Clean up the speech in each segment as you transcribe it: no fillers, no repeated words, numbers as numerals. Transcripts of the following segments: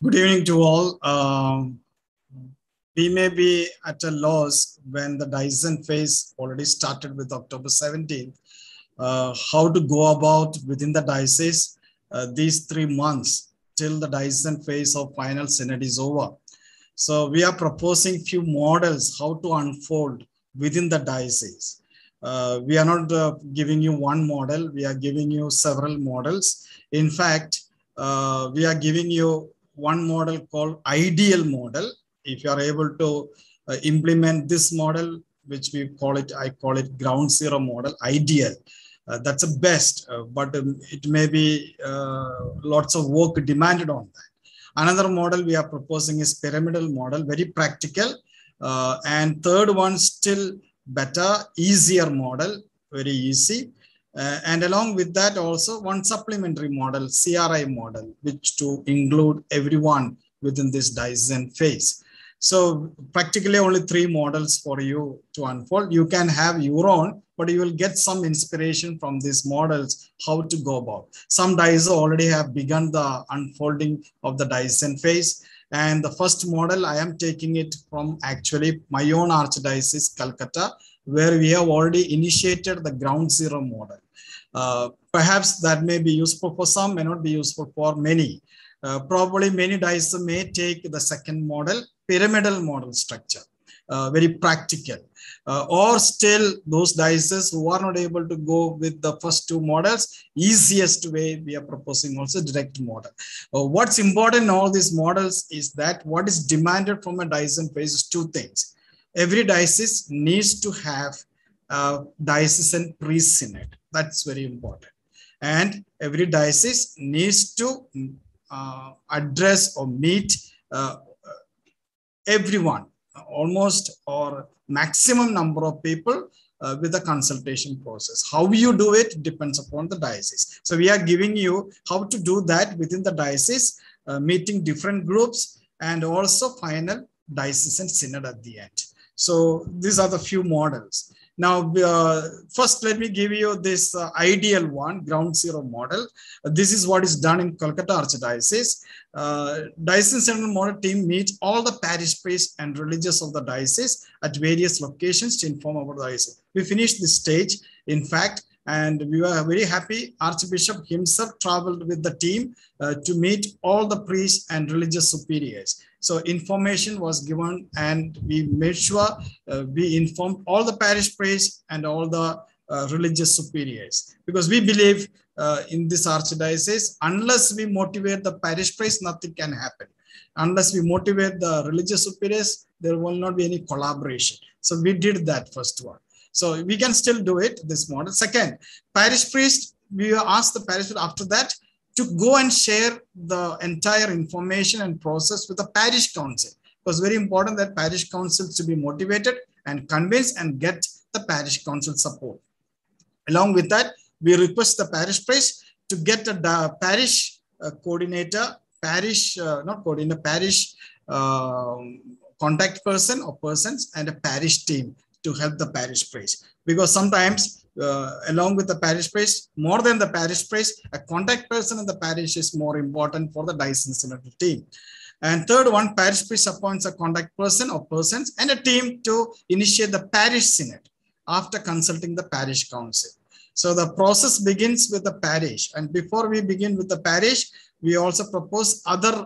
Good evening to all. We may be at a loss when the diocesan phase already started with October 17th. How to go about within the diocese these 3 months till the diocesan phase of final synod is over. So we are proposing few models how to unfold within the diocese. We are not giving you one model, we are giving you several models. In fact, we are giving you one model called ideal model. If you are able to implement this model, which we call it, I call it ground zero model, ideal. That's the best, but it may be lots of work demanded on that. Another model we are proposing is pyramidal model, very practical. And third one, still better, easier model, very easy. And along with that also one supplementary model, CRI model, which to include everyone within this diocesan phase. So practically only 3 models for you to unfold. You can have your own, but you will get some inspiration from these models, how to go about. Some dioceses already have begun the unfolding of the diocesan phase. And the first model, I am taking it from actually my own archdiocese, Calcutta, where we have already initiated the ground zero model. Perhaps that may be useful for some, may not be useful for many. Probably many dioceses may take the second model, pyramidal model structure, very practical. Or still those dioceses who are not able to go with the first 2 models, easiest way we are proposing also direct model. What's important in all these models is that what is demanded from a diocesan phase is 2 things. Every diocese needs to have a diocesan pre-synod. That's very important. And every diocese needs to address or meet everyone, almost or maximum number of people with a consultation process. How you do it depends upon the diocese. So we are giving you how to do that within the diocese, meeting different groups, and also final diocesan synod at the end. So these are the few models. Now, first, let me give you this ideal one, ground zero model. This is what is done in Kolkata Archdiocese. Diocesan Synodal Model team meets all the parish priests and religious of the diocese at various locations to inform about the diocese. We finished this stage, in fact, and we were very happy. Archbishop himself traveled with the team to meet all the priests and religious superiors. So information was given, and we made sure we informed all the parish priests and all the religious superiors, because we believe in this archdiocese, unless we motivate the parish priests, nothing can happen. Unless we motivate the religious superiors, there will not be any collaboration. So we did that first one. So we can still do it, this model. Second, parish priest, we asked the parish priest after that to go and share the entire information and process with the parish council. It was very important that parish councils to be motivated and convinced and get the parish council support. Along with that, we request the parish priest to get a parish coordinator, parish, not coordinator, parish contact person or persons, and a parish team to help the parish priest. Because sometimes along with the parish priest, more than the parish priest, a contact person in the parish is more important for the diocesan synodal team. And third one, parish priest appoints a contact person or persons and a team to initiate the parish synod after consulting the parish council. So the process begins with the parish. And before we begin with the parish, we also propose other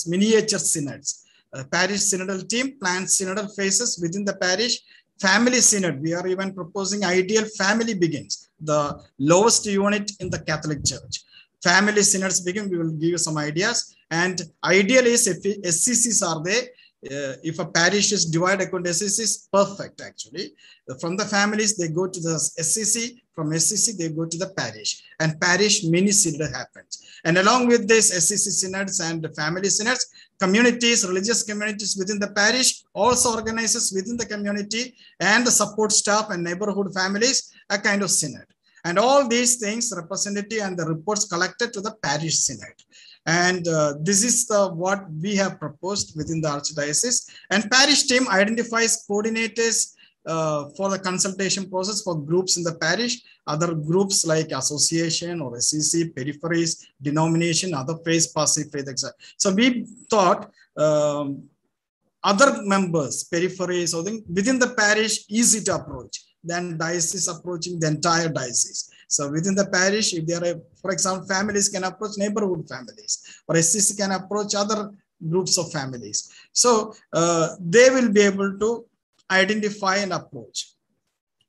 miniature synods. Parish synodal team plans synodal phases within the parish. Family synod, we are even proposing ideal family begins, the lowest unit in the Catholic Church. Family synods begin, we will give you some ideas. And ideal is if SCCs are there, if a parish is divided according to SCCs, perfect actually. From the families, they go to the SCC, from SCC, they go to the parish, and parish mini synod happens. And along with this SCC synods and family synods, communities, religious communities within the parish also organizes within the community and the support staff and neighborhood families a kind of synod. And all these things, representative and the reports collected to the parish synod. And this is what we have proposed within the archdiocese. And parish team identifies coordinators for the consultation process for groups in the parish, other groups like association or SEC, peripheries, denomination, other faith, passive faith, etc. So we thought other members, peripheries, or within the parish, easy to approach than diocese approaching the entire diocese. So within the parish, if there are, for example, families can approach neighborhood families, or SEC can approach other groups of families. So they will be able to identify and approach.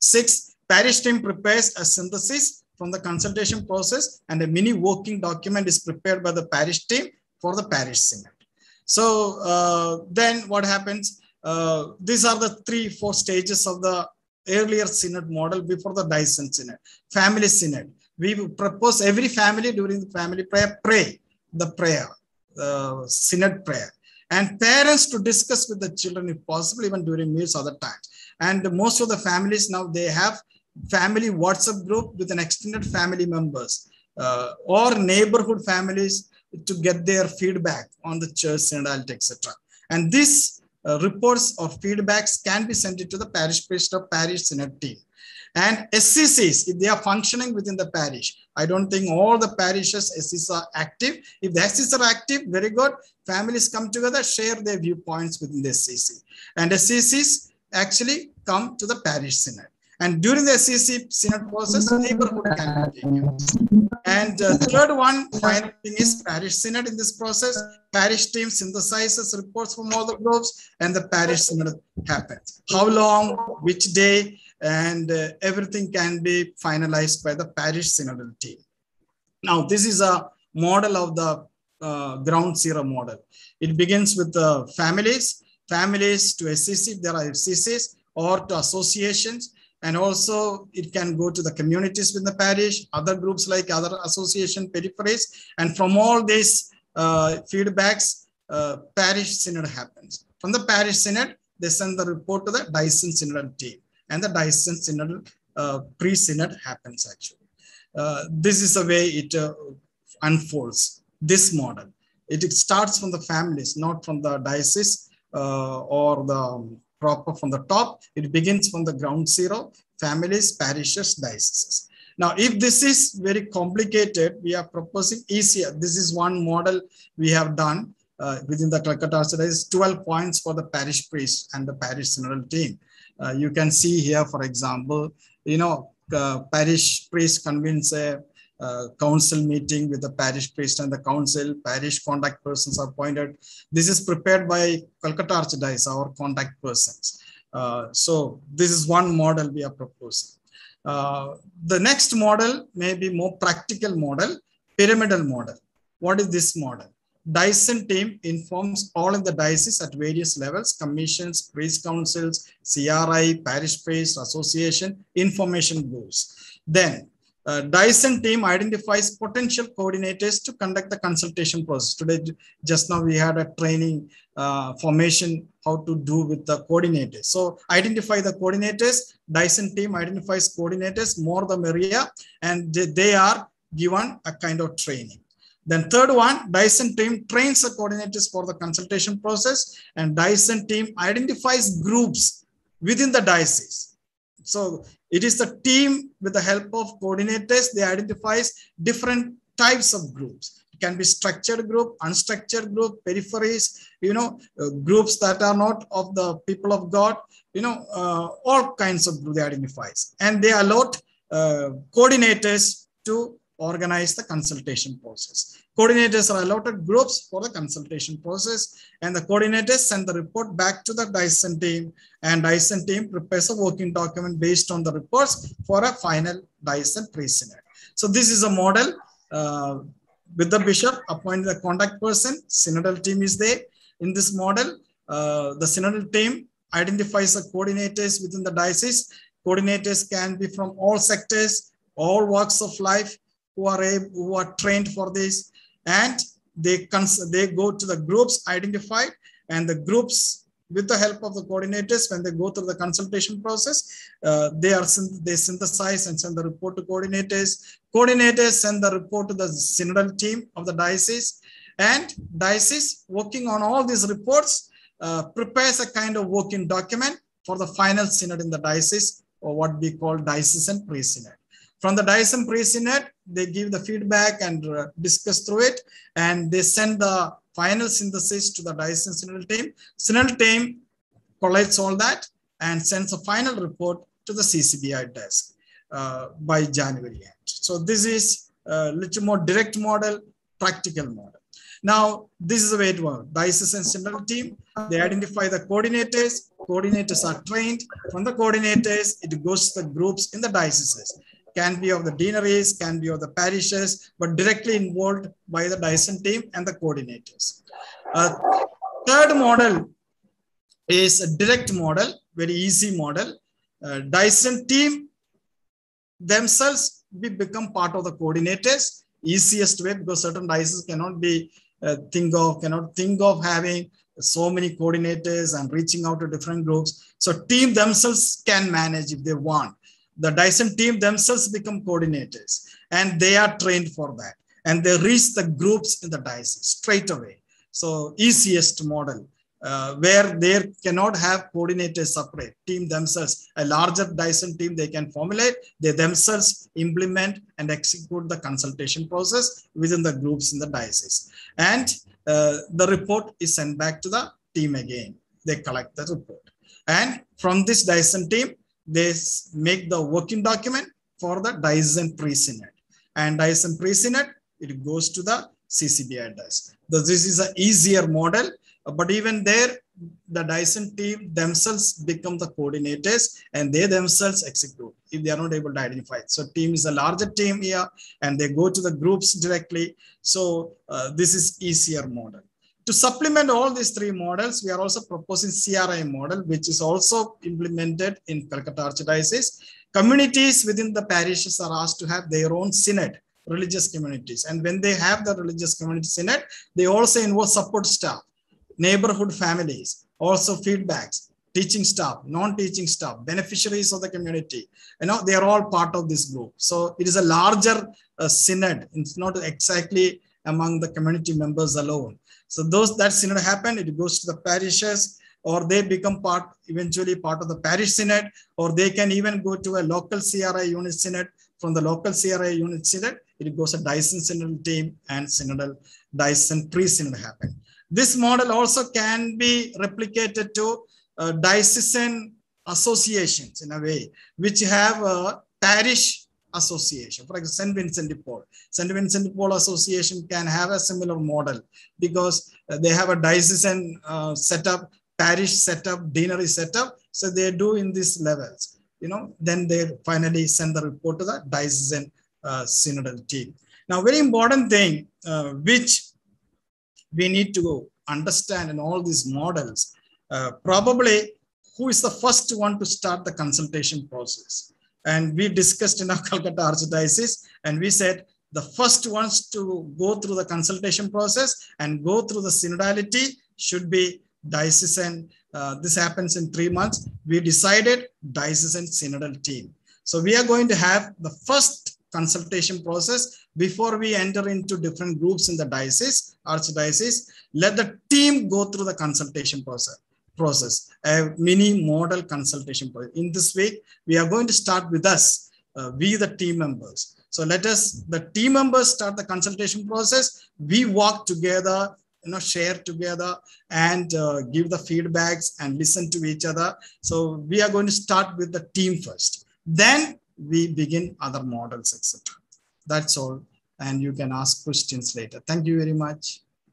6, parish team prepares a synthesis from the consultation process, and a mini working document is prepared by the parish team for the parish synod. So then what happens? These are the 3-4 stages of the earlier synod model before the diocesan synod. Family synod. We propose every family during the family prayer, pray the prayer, synod prayer. And parents to discuss with the children if possible, even during meals other times. And most of the families now, they have family WhatsApp group with an extended family members or neighborhood families to get their feedback on the church synodality, etc. And these reports or feedbacks can be sent to the parish priest or parish synod team. And SCCs, if they are functioning within the parish, I don't think all the parishes SCCs are active. If the SCCs are active, very good. Families come together, share their viewpoints within the SCC. And SCCs actually come to the parish synod. And during the SCC synod process, neighborhood can be taken. And third one, final thing is parish synod in this process. Parish team synthesizes reports from all the groups, and the parish synod happens. How long, which day, and everything can be finalized by the parish synodal team. Now, this is a model of the ground zero model. It begins with the families to SCC, if there are SCCs, or to associations. And also it can go to the communities within the parish, other groups like other association peripheries. And from all these feedbacks, parish synod happens. From the parish synod, they send the report to the diocesan synodal team. And the diocesan synodal pre-synod happens actually. This is the way it unfolds, this model. It starts from the families, not from the diocese or the proper from the top. It begins from the ground zero, families, parishes, dioceses. Now, if this is very complicated, we are proposing easier. This is one model we have done within the Calcutta Archdiocese, 12 points for the parish priest and the parish synodal team. You can see here, for example, parish priest convenes a council meeting with the parish priest and the council. Parish contact persons are appointed. This is prepared by Calcutta Archdiocese, our contact persons. So this is one model we are proposing. The next model may be more practical model, pyramidal model. What is this model? Diocesan team informs all in the diocese at various levels, commissions, priest councils, CRI, parish priest, association, information goes. Then diocesan team identifies potential coordinators to conduct the consultation process. Today, just now we had a training formation how to do with the coordinators. So identify the coordinators, diocesan team identifies coordinators, more the merrier, and they are given a kind of training. Then third one, diocesan team trains the coordinators for the consultation process, and diocesan team identifies groups within the diocese. So it is the team with the help of coordinators, they identifies different types of groups. It can be structured group, unstructured group, peripheries, groups that are not of the people of God, all kinds of groups they identifies. And they allot coordinators to organize the consultation process. Coordinators are allotted groups for the consultation process, and the coordinators send the report back to the diocesan team, and diocesan team prepares a working document based on the reports for a final diocesan pre-synod. So this is a model with the bishop appointing the contact person. Synodal team is there. In this model, the synodal team identifies the coordinators within the diocese. Coordinators can be from all sectors, all walks of life, who are trained for this, and they go to the groups identified, and the groups, with the help of the coordinators, when they go through the consultation process, they synthesize and send the report to coordinators. Coordinators send the report to the synodal team of the diocese, and diocese, working on all these reports, prepares a kind of working document for the final synod in the diocese, or what we call diocesan pre-synod. From the diocesan pre-synod, they give the feedback and discuss through it, and they send the final synthesis to the diocesan synodal team. Synodal team collates all that and sends a final report to the CCBI desk by January end. So this is a little more direct model, practical model. Now, this is the way it works. Diocesan synodal team, they identify the coordinators. Coordinators are trained. From the coordinators, it goes to the groups in the dioceses. Can be of the deaneries, can be of the parishes, but directly involved by the diocesan team and the coordinators. Third model is a direct model, very easy model. Diocesan team themselves become part of the coordinators. Easiest way, because certain dioceses cannot think of having so many coordinators and reaching out to different groups. So team themselves can manage if they want. The diocesan team themselves become coordinators, and they are trained for that. And they reach the groups in the diocese straight away. So easiest model, where they cannot have coordinators separate. Team themselves, a larger diocesan team, they can formulate, they themselves implement and execute the consultation process within the groups in the diocese. And the report is sent back to the team again. They collect the report. And from this diocesan team, they make the working document for the diocesan pre-synod. And diocesan pre-synod, it goes to the CCBI desk. So this is an easier model, but even there, the diocesan team themselves become the coordinators, and they themselves execute if they are not able to identify it. So team is a larger team here, and they go to the groups directly. So this is easier model. To supplement all these three models, we are also proposing CRI model, which is also implemented in Calcutta Archdiocese. Communities within the parishes are asked to have their own synod, religious communities. And when they have the religious community synod, they also involve support staff, neighborhood families, also feedbacks, teaching staff, non-teaching staff, beneficiaries of the community. They are all part of this group. So it is a larger synod. It's not exactly among the community members alone. So that synod happen, it goes to the parishes, or they become eventually part of the parish synod, or they can even go to a local CRI unit synod. From the local CRI unit synod, it goes to diocesan synodal team and synodal diocesan pre-synod happen. This model also can be replicated to diocesan associations in a way, which have a parish association. For example, St. Vincent de Paul. St. Vincent de Paul Association can have a similar model because they have a diocesan setup, parish setup, deanery setup. So they do in these levels. Then they finally send the report to the diocesan synodal team. Now, very important thing which we need to understand in all these models, probably who is the first one to start the consultation process. And we discussed in our Calcutta Archdiocese, and we said the first ones to go through the consultation process and go through the synodality should be diocesan. This happens in 3 months. We decided diocesan synodal team. So we are going to have the first consultation process before we enter into different groups in the diocese, archdiocese. Let the team go through the consultation process, a mini model consultation process. In this week, we are going to start with us, we the team members. So let us, the team members, start the consultation process. We walk together, share together, and give the feedbacks and listen to each other. So we are going to start with the team first. Then we begin other models, etc. That's all. And you can ask questions later. Thank you very much.